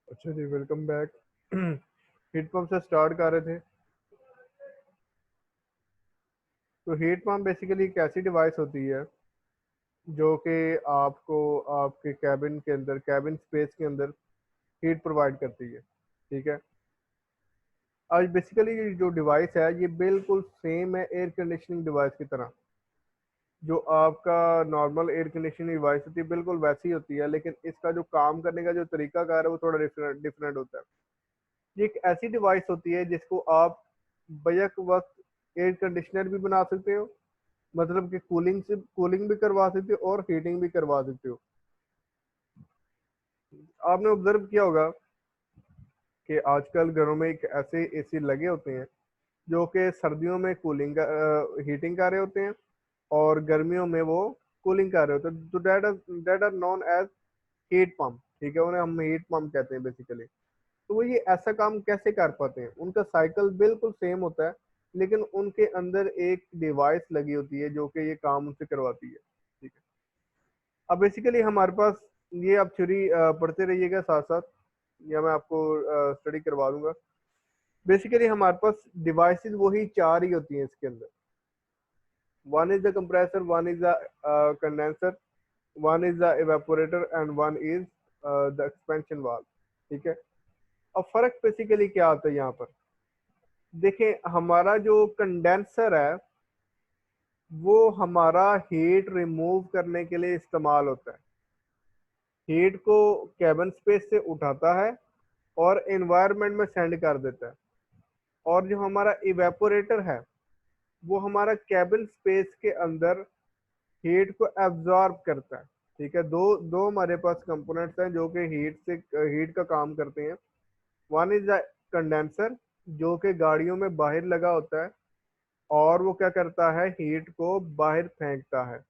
अच्छा जी, welcome back. Heat pump से start कर रहे थे। तो हीट पंप बेसिकली एक ऐसी डिवाइस होती है जो कि आपको आपके कैबिन के अंदर, कैबिन स्पेस के अंदर हीट प्रोवाइड करती है। ठीक है। आज बेसिकली ये जो डिवाइस है ये बिल्कुल सेम है एयर कंडीशनिंग डिवाइस की तरह। जो आपका नॉर्मल एयर कंडीशनिंग डिवाइस होती है बिल्कुल वैसी ही होती है, लेकिन इसका जो काम करने का जो तरीका कार है वो थोड़ा डिफरेंट डिफरेंट होता है। ये एक ऐसी डिवाइस होती है जिसको आप बैक वक्त एयर कंडीशनर भी बना सकते हो, मतलब कि कूलिंग भी करवा सकते हो और हीटिंग भी करवा सकते हो। आपने ऑब्जर्व किया होगा कि आजकल घरों में एक ऐसे एसी लगे होते हैं जो कि सर्दियों में हीटिंग कर रहे होते हैं और गर्मियों में वो कूलिंग कर रहे होते हैं। तो that are known as heat pump. ठीक है, उन्हें हम हीट पंप कहते हैं बेसिकली। तो वो ये ऐसा काम कैसे कर पाते हैं? उनका साइकिल बिल्कुल सेम होता है, लेकिन उनके अंदर एक डिवाइस लगी होती है जो कि ये काम उनसे करवाती है। ठीक है। अब बेसिकली हमारे पास ये आप थ्योरी पढ़ते रहिएगा साथ साथ, या मैं आपको स्टडी करवा दूंगा। बेसिकली हमारे पास डिवाइसेस वही चार ही होती हैं इसके अंदर। One is the compressor, one is the condenser, one is the evaporator and one is the expansion valve. ठीक है। अब फर्क बेसिकली क्या आता है यहाँ पर? देखें, हमारा जो कंडेंसर है वो हमारा हीट रिमूव करने के लिए इस्तेमाल होता है। हीट को कैबिन स्पेस से उठाता है और एनवायरनमेंट में सेंड कर देता है। और जो हमारा इवेपोरेटर है वो हमारा कैबिन स्पेस के अंदर हीट को एब्जॉर्ब करता है। ठीक है। दो दो हमारे पास कंपोनेंट्स हैं जो कि हीट का काम करते हैं। वन इज द कंडेंसर जो कि गाड़ियों में बाहर लगा होता है और वो क्या करता है, हीट को बाहर फेंकता है।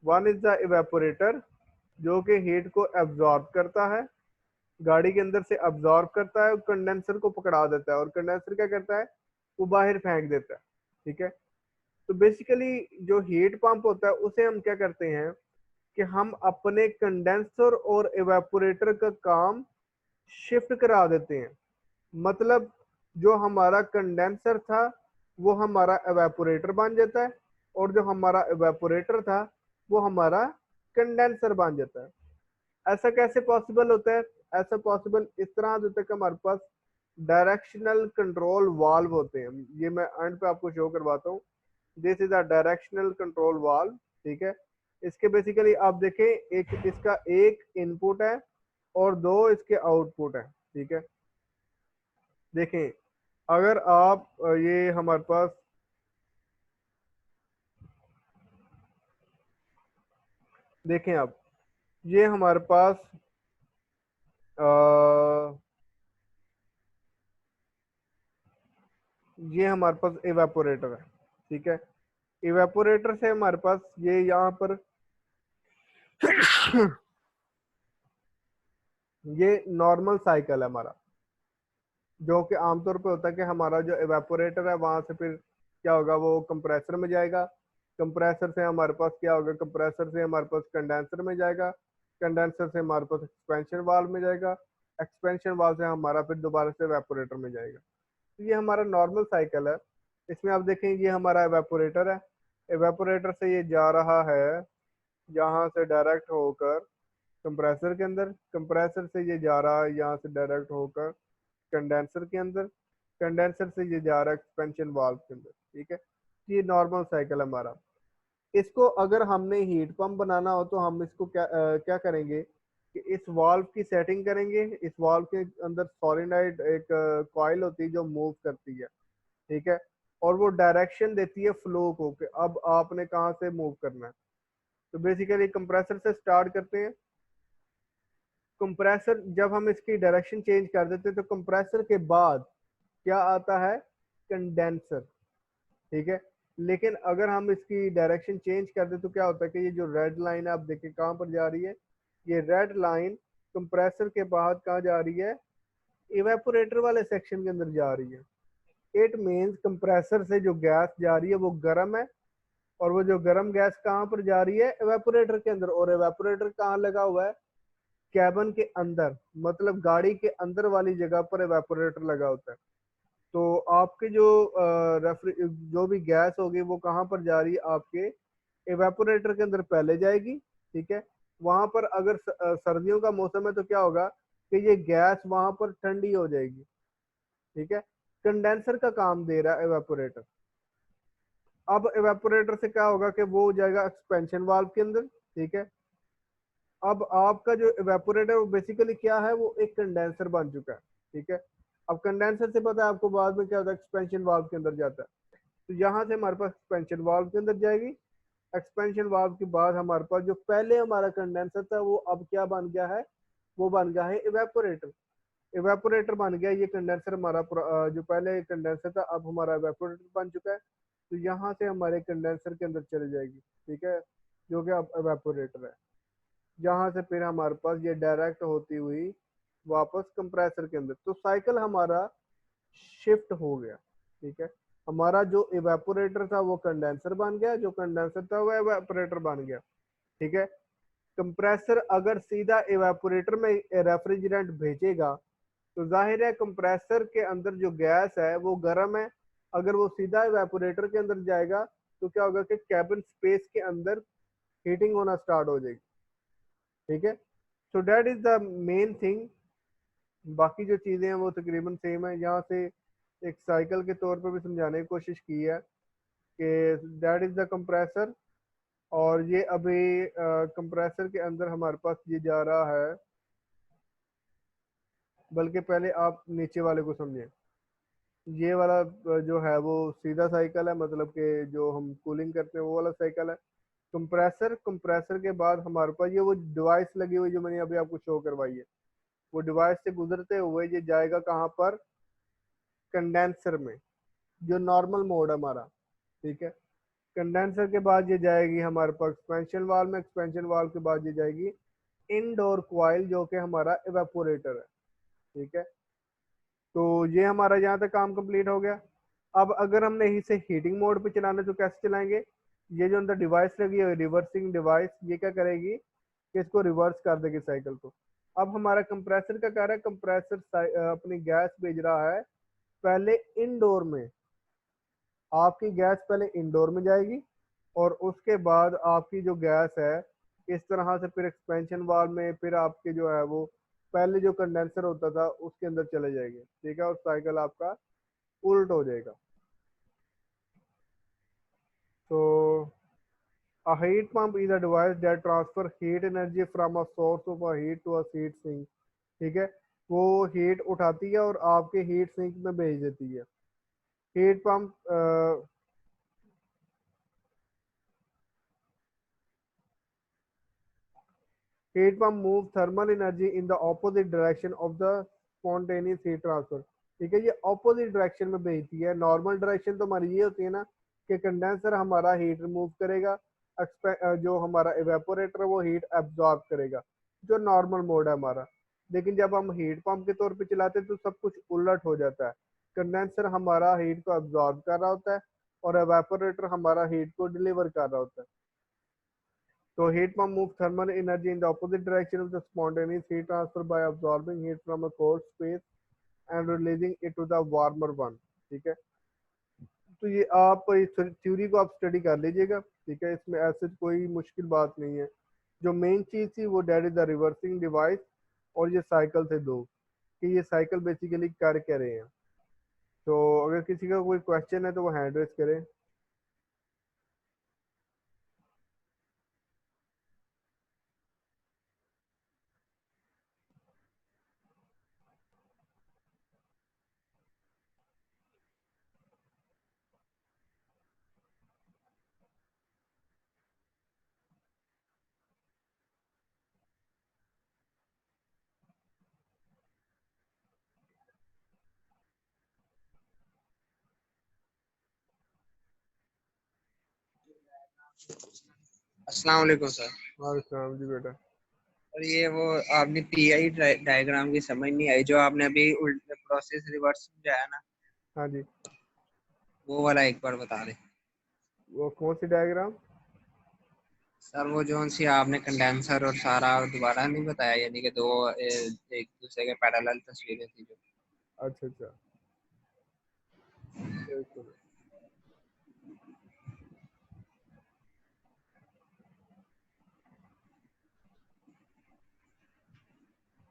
वन इज द इवेपोरेटर जो कि हीट को एब्जॉर्ब करता है, गाड़ी के अंदर से अब्जॉर्ब करता है और कंडेंसर को पकड़ा देता है, और कंडेंसर क्या करता है, वो बाहर फेंक देता है। ठीक है। तो बेसिकली जो हीट पंप होता है उसे हम क्या करते हैं कि हम अपने कंडेंसर और इवेपोरेटर का काम शिफ्ट करा देते हैं। मतलब जो हमारा कंडेंसर था वो हमारा इवेपोरेटर बन जाता है, और जो हमारा इवेपोरेटर था वो हमारा कंडेंसर बन जाता है। ऐसा कैसे पॉसिबल होता है? ऐसा पॉसिबल इस तरह होता है कि हमारे पास डायरेक्शनल कंट्रोल वाल्व होते हैं। ये मैं एंड पे आपको शो करवाता हूँ। This is a directional control valve, ठीक है। इसके बेसिकली आप देखें, एक इसका एक इनपुट है और दो इसके आउटपुट है, ठीक है। देखें, अगर आप ये हमारे पास देखें, आप ये हमारे पास अ, ये हमारे पास इवेपोरेटर है, ठीक है। इवेपोरेटर से हमारे पास ये यहाँ पर ये नॉर्मल साइकिल है हमारा, जो कि आमतौर पे होता है कि हमारा जो इवेपोरेटर है वहां से फिर क्या होगा, वो कंप्रेसर में जाएगा। कंप्रेसर से हमारे पास क्या होगा, कंप्रेसर से हमारे पास कंडेंसर में जाएगा। कंडेंसर से हमारे पास एक्सपेंशन वाल्व में जाएगा। एक्सपेंशन वाल्व से हमारा फिर दोबारा से इवेपोरेटर में जाएगा। तो ये हमारा नॉर्मल साइकिल है। इसमें आप देखें, ये हमारा इवेपोरेटर है। इवेपोरेटर से ये जा रहा है यहाँ से डायरेक्ट होकर कंप्रेसर के अंदर। कंप्रेसर से ये जा रहा है यहाँ से डायरेक्ट होकर कंडेंसर के अंदर। कंडेंसर से ये जा रहा है एक्सपेंशन वाल्व के अंदर, ठीक है। ये नॉर्मल साइकिल हमारा। इसको अगर हमने हीट पंप बनाना हो तो हम इसको क्या करेंगे कि इस वाल्व की सेटिंग करेंगे। इस वाल्व के अंदर सोलेनोइड एक कॉइल होती है जो मूव करती है, ठीक है। और वो डायरेक्शन देती है फ्लो को कि अब आपने कहाँ से मूव करना है। तो बेसिकली कंप्रेसर से स्टार्ट करते हैं। कंप्रेसर जब हम इसकी डायरेक्शन चेंज कर देते हैं तो कंप्रेसर के बाद क्या आता है, कंडेंसर, ठीक है। लेकिन अगर हम इसकी डायरेक्शन चेंज कर दें तो क्या होता है कि ये जो रेड लाइन है आप देखिए कहाँ पर जा रही है। ये रेड लाइन कंप्रेसर के बाद कहाँ जा रही है, इवेपोरेटर वाले सेक्शन के अंदर जा रही है। इट मीन्स कंप्रेसर से जो गैस जा रही है वो गर्म है, और वो जो गर्म गैस कहाँ पर जा रही है, इवेपोरेटर के अंदर। और इवेपोरेटर कहाँ लगा हुआ है, कैबन के अंदर, मतलब गाड़ी के अंदर वाली जगह पर इवेपोरेटर लगा होता है। तो आपके जो रेफ्रि जो भी गैस होगी वो कहाँ पर जा रही है, आपके इवेपोरेटर के अंदर पहले जाएगी, ठीक है। वहां पर अगर सर्दियों का मौसम है तो क्या होगा कि ये गैस वहां पर ठंडी हो जाएगी, ठीक है। कंडेंसर का काम दे रहा है इवेपोरेटर। अब इवेपोरेटर से क्या होगा कि वो जाएगा एक्सपेंशन वाल्व के अंदर, ठीक है। अब आपका जो इवेपोरेटर वो बेसिकली क्या है, वो एक कंडेंसर बन चुका है, ठीक है। अब कंडेंसर से पता है आपको बाद में क्या होता है, एक्सपेंशन वाल्व के अंदर जाता है। तो यहाँ से हमारे पास एक्सपेंशन वाल्व के अंदर जाएगी। एक्सपेंशन वाल्व के बाद हमारे पास जो पहले हमारा कंडेंसर था वो अब क्या बन गया है, वो बन गया है इवेपोरेटर। इवेपोरेटर बन गया ये कंडेंसर हमारा जो पहले कंडेंसर था अब हमारा इवेपोरेटर बन चुका है। तो यहाँ से हमारे कंडेंसर के अंदर चले जाएगी, ठीक है, जो कि अब इवेपोरेटर है। जहाँ से फिर हमारे पास ये डायरेक्ट होती हुई वापस कंप्रेसर के अंदर। तो साइकिल हमारा शिफ्ट हो गया, ठीक है। हमारा जो इवेपोरेटर था वो कंडेंसर बन गया, जो कंडेंसर था वो इवेपोरेटर बन गया, ठीक है। कंप्रेसर अगर सीधा इवेपोरेटर में रेफ्रिजरेंट भेजेगा तो जाहिर है कंप्रेसर के अंदर जो गैस है वो गर्म है। अगर वो सीधा इवेपोरेटर के अंदर जाएगा तो क्या होगा कि कैबिन स्पेस के अंदर हीटिंग होना स्टार्ट हो जाएगी, ठीक है। So that is the main thing. बाकी जो चीज़ें हैं वो तकरीबन सेम है। यहाँ से एक साइकिल के तौर पर भी समझाने की कोशिश की है कि दैट इज द कंप्रेसर। और ये अभी कंप्रेसर के अंदर हमारे पास ये जा रहा है, बल्कि पहले आप नीचे वाले को समझें। ये वाला जो है वो सीधा साइकिल है, मतलब कि जो हम कूलिंग करते हैं वो वाला साइकिल है। कंप्रेसर, कंप्रेसर के बाद हमारे पास ये वो डिवाइस लगी हुई जो मैंने अभी आपको शो करवाई है, वो डिवाइस से गुजरते हुए ये जाएगा कहाँ पर, कंडेंसर में, जो नॉर्मल मोड है हमारा, ठीक है। कंडेंसर के बाद ये जाएगी हमारे पास एक्सपेंशन वाल्व में। एक्सपेंशन वाल्व के बाद ये जाएगी इनडोर क्वाइल जो कि हमारा इवेपोरेटर है, ठीक है। तो ये हमारा यहाँ तक काम कंप्लीट हो गया। अब अगर हमने इसे हीटिंग मोड पे चलाना है तो कैसे चलाएंगे, ये जो अंदर डिवाइस लगी है रिवर्सिंग डिवाइस, ये क्या करेगी कि इसको रिवर्स कर देगी साइकिल को। अब हमारा कंप्रेसर का कार्य है, कंप्रेसर अपनी गैस भेज रहा है पहले इनडोर में। आपकी गैस पहले इंडोर में जाएगी और उसके बाद आपकी जो गैस है इस तरह से फिर एक्सपेंशन वाल्व में, फिर आपके जो है वो पहले जो कंडेंसर होता था उसके अंदर चले जाएंगे, ठीक है, और साइकिल आपका उल्ट हो जाएगा। तो a heat pump is a device that transfer heat energy from a source of a heat to a heat sink, ठीक है, वो हीट उठाती है और आपके हीट सिंक में भेज देती है। Heat pump heat pump moves thermal energy in the opposite direction of the spontaneous heat transfer, ठीक है, ये ऑपोजिट डायरेक्शन में भेजती है। नॉर्मल डायरेक्शन तो हमारी ये होती है ना कि कंडेंसर हमारा हीट रिमूव करेगा, जो हमारा इवेपोरेटर वो हीट एब्जॉर्ब करेगा, जो नॉर्मल मोड है हमारा। लेकिन जब हम हीट पंप के तौर पे चलाते हैं तो सब कुछ उलट हो जाता है। कंडेंसर हमारा हीट को एब्जॉर्ब कर रहा होता है और इवेपोरेटर हमारा हीट को डिलीवर कर रहा होता है। So heat pump moves thermal energy in the opposite direction of the spontaneous heat transfer by absorbing heat from a cold space and releasing it to the warmer one, ठीक है। तो ये आप इस थ्योरी को आप स्टडी कर लीजिएगा, ठीक है, इसमें ऐसे कोई मुश्किल बात नहीं है। जो मेन चीज़ थी वो that is the reversing device, और ये साइकिल थे दो, कि ये साइकिल बेसिकली कर क्या रहे हैं। तो अगर किसी का कोई क्वेश्चन है तो वो हैंड रेज करें। अस्सलाम वालेकुम सर। हाँ जी बेटा। और ये वो आपने पीआई डायग्राम की समझ नहीं आई, जो आपने अभी उल्टा प्रोसेस रिवर्स समझाया ना, हाँ जी, वो वाला एक बार बता दें वो कौन सी डायग्राम? सर। वो जो सी आपने कंडेंसर और सारा दोबारा नहीं बताया, यानी कि दो एक दूसरे के पैरेलल तस्वीरें थी जो। अच्छा अच्छा, एक मिनट।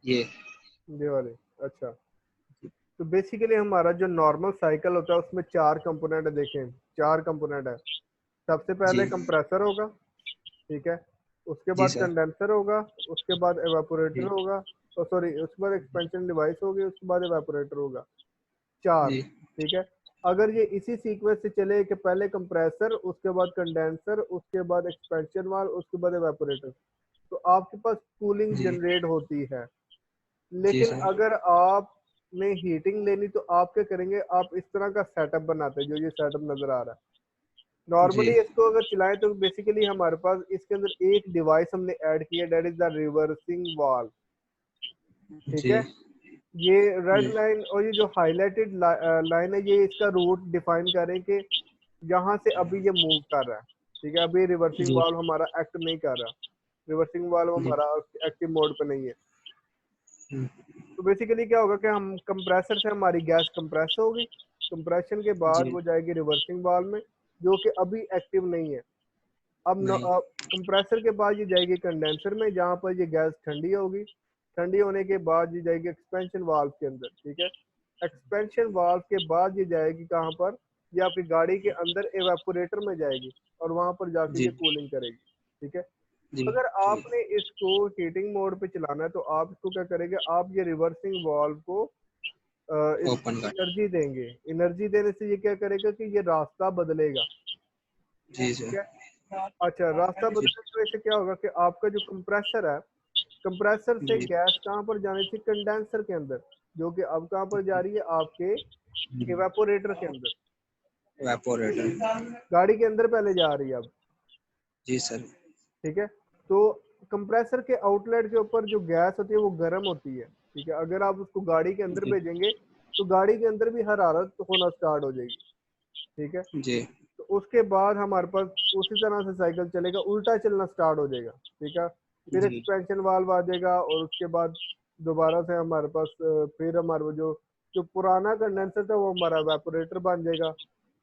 ये वाले, अच्छा। तो बेसिकली हमारा जो नॉर्मल साइकिल होता है उसमें चार कंपोनेंट देखें, चार कंपोनेंट है। सबसे जी पहले कंप्रेसर होगा, ठीक है, उसके जी बाद सर। कंडेंसर होगा, उसके बाद एवापोरेटर जी होगा, तो सॉरी उसके बाद एक्सपेंशन डिवाइस होगी, उसके बाद एवापोरेटर होगा। चार, जी ठीक है। अगर ये इसी सीक्वेंस से चले कि पहले कंप्रेसर, उसके बाद कंडेंसर, उसके बाद एक्सपेंशन वाल्व, उसके बाद एवापोरेटर, तो आपके पास कूलिंग जी जनरेट होती है। जी लेकिन सर। अगर आपने हीटिंग लेनी तो आप क्या करेंगे, आप इस तरह का सेटअप बनाते हैं जो ये सेटअप नजर आ रहा है। जी नॉर्मली इसको अगर चलाएं तो बेसिकली हमारे पास इसके अंदर एक डिवाइस हमने ऐड किया, that is the reversing valve, ठीक जी है। ये रेड जी लाइन और ये जो हाईलाइटेड लाइन है, ये इसका रूट डिफाइन करें कि यहाँ से अभी ये मूव कर रहा है, ठीक है, अभी रिवर्सिंग जी वाल्व हमारा एक्ट नहीं कर रहा, रिवर्सिंग वाल्व जी हमारा एक्टिव मोड पे नहीं है। हम्म, तो बेसिकली क्या होगा कि हम कंप्रेसर से हमारी गैस कंप्रेस होगी, कंप्रेशन के बाद जी वो जाएगी रिवर्सिंग वाल्व में, जो कि अभी एक्टिव नहीं है। नहीं। अब कंप्रेसर के बाद ये जाएगी कंडेंसर में, जहाँ पर ये गैस ठंडी होगी। ठंडी होने के बाद ये जाएगी एक्सपेंशन वाल्व के अंदर, ठीक है। एक्सपेंशन वाल्व के बाद ये जाएगी कहाँ पर, ये आपकी गाड़ी के अंदर एवेपोरेटर में जाएगी, और वहां पर जाके जी ये कूलिंग करेगी, ठीक है। जी अगर जी आपने इसको हीटिंग मोड पे चलाना है तो आप इसको क्या करेंगे, आप ये रिवर्सिंग वाल्व को इसको ओपन कर। एनर्जी देंगे। एनर्जी देने से ये क्या करेगा कि ये रास्ता बदलेगा, जी ठीक सर। है। अच्छा, रास्ता जी बदलने की वजह से क्या होगा कि आपका जो कंप्रेसर है, कंप्रेसर से जी गैस कहाँ पर जानी थी, कंडेंसर के अंदर, जो कि अब कहाँ पर जा रही है, आपके इवेपोरेटर के अंदर, इवेपोरेटर। गाड़ी के अंदर पहले जा रही है अब, जी सर। ठीक है। तो कंप्रेसर के आउटलेट के ऊपर जो गैस होती है वो गर्म होती है, ठीक है। अगर आप उसको गाड़ी के अंदर जी भेजेंगे तो गाड़ी के अंदर भी हरारत होना स्टार्ट हो जाएगी, ठीक है। जी तो उसके बाद हमारे पास उसी तरह से साइकिल चलेगा, उल्टा चलना स्टार्ट हो जाएगा, ठीक है। फिर जी एक्सपेंशन वाल्व आ जाएगा, और उसके बाद दोबारा से हमारे पास फिर हमारे वो जो जो पुराना कंडेंसर था वो हमारा वेपोरेटर बन जाएगा,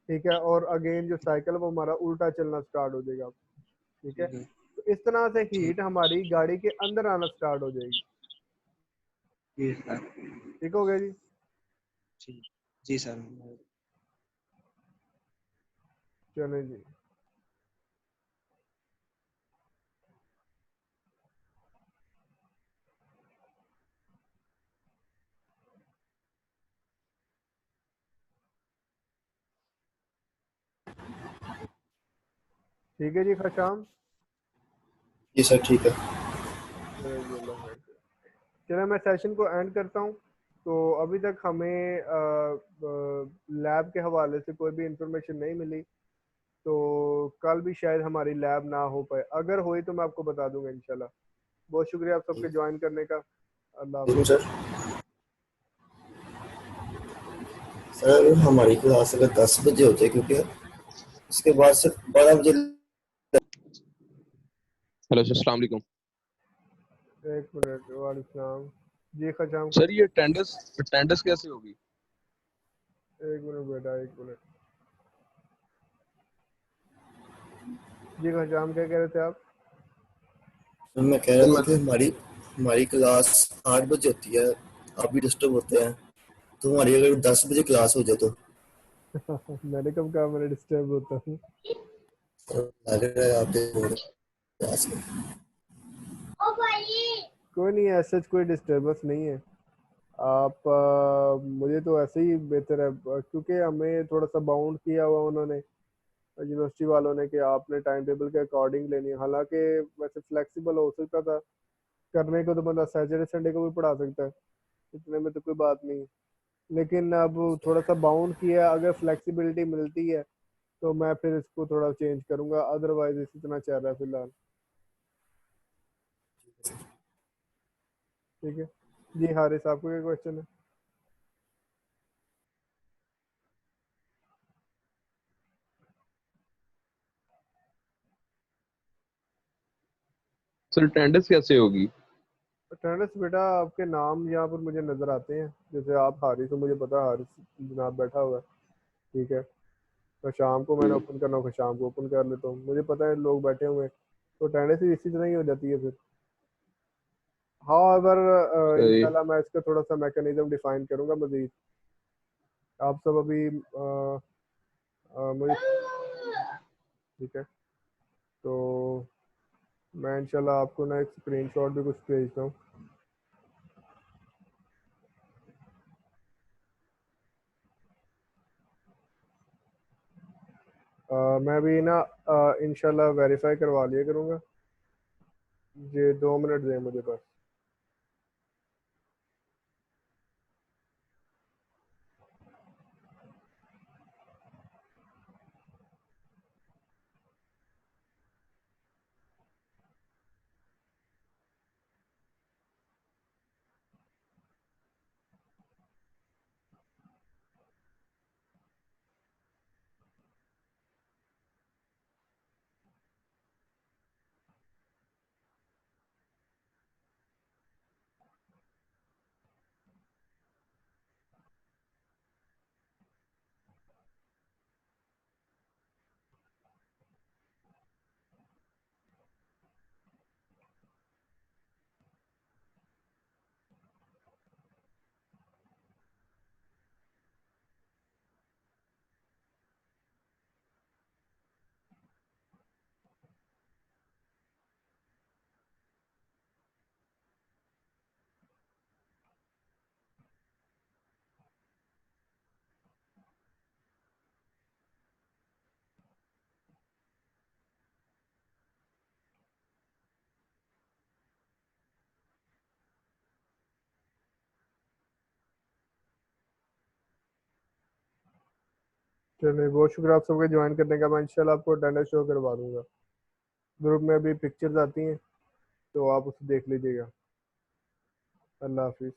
ठीक है। और अगेन जो साइकिल वो हमारा उल्टा चलना स्टार्ट हो जाएगा, ठीक है। ठीक है। तो इस तरह से ठीक। हीट हमारी गाड़ी के अंदर आना स्टार्ट हो जाएगी। जी सर। ठीक हो गया जी। जी जी सर। चलो जी। ठीक है जी खशाम। जी सर ठीक है। चलो मैं सेशन को एंड करता हूँ। तो अभी तक हमें लैब के हवाले से कोई भी इंफॉर्मेशन नहीं मिली, तो कल भी शायद हमारी लैब ना हो पाए। अगर हुई तो मैं आपको बता दूंगा इंशाल्लाह। बहुत शुक्रिया आप सबके ज्वाइन करने का। अल्लाह बिल्कुल हाफिज़। सर। सर हमारी क्लास अगर 10 बजे होती है क्योंकि उसके बाद से 12 बजे। हेलो सर, अस्सलाम वालेकुम। एक मिनट। वालेकुम सलाम। जी खशाम सर ये खशाम। अटेंडेंस अटेंडेंस कैसे होगी? एक मिनट बेटा, एक मिनट। जी खशाम क्या कह रहे थे आप? सर मैं कह रहा सर था मैं कि हमारी हमारी क्लास 8 बजे होती है। आप भी डिस्टर्ब होते हैं तो हमारी अगर 10 बजे क्लास हो जाए तो मैंने कब कहा मैंने डिस्टर्ब होता हूँ? लग रहा है आप क्लास में। कोई नहीं है, ऐसा कोई डिस्टर्बेंस नहीं है। आप मुझे तो ऐसे ही बेहतर है, क्योंकि हमें थोड़ा सा बाउंड किया हुआ उन्होंने, यूनिवर्सिटी वालों ने, कि आपने टाइम टेबल के अकॉर्डिंग लेनी है। हालांकि वैसे फ्लेक्सिबल हो सकता था करने को, तो बंदा सैटरडे संडे को भी पढ़ा सकता है, इतने में तो कोई बात नहीं है। लेकिन अब थोड़ा सा बाउंड किया, अगर फ्लेक्सिबिलिटी मिलती है तो मैं फिर इसको थोड़ा चेंज करूंगा, अदरवाइज इसी तरह चल रहा है फिलहाल। ठीक है जी। हारिस आपको क्या क्वेश्चन है? सर अटेंडेंस कैसे होगी? अटेंडेंस बेटा आपके नाम यहाँ पर मुझे नजर आते हैं। जैसे आप हारिस हो, मुझे पता है हारिस जनाब बैठा हुआ है। ठीक है। तो शाम को मैंने ओपन करना होगा, शाम को ओपन कर लेता हूँ, मुझे पता है लोग बैठे हुए हैं, तो अटेंडेंस भी इसी तरह ही हो जाती है फिर। हाँ अगर सही। इंशाल्लाह मैं इसका थोड़ा सा मैकेनिज्म डिफाइन करूंगा मजीद। आप सब अभी मुझे ठीक है। तो मैं इंशाल्लाह आपको ना एक स्क्रीनशॉट भी कुछ भेजता हूँ। मैं भी ना इंशाल्लाह वेरीफाई करवा लिया करूँगा। ये 2 मिनट दें मुझे बस। चलिए बहुत शुक्रिया आप सबके ज्वाइन करने का। मैं इंशाल्लाह आपको अटेंडेंस शो करवा दूंगा। ग्रुप में अभी पिक्चर्स आती हैं, तो आप उसे देख लीजिएगा। अल्लाह हाफिज़।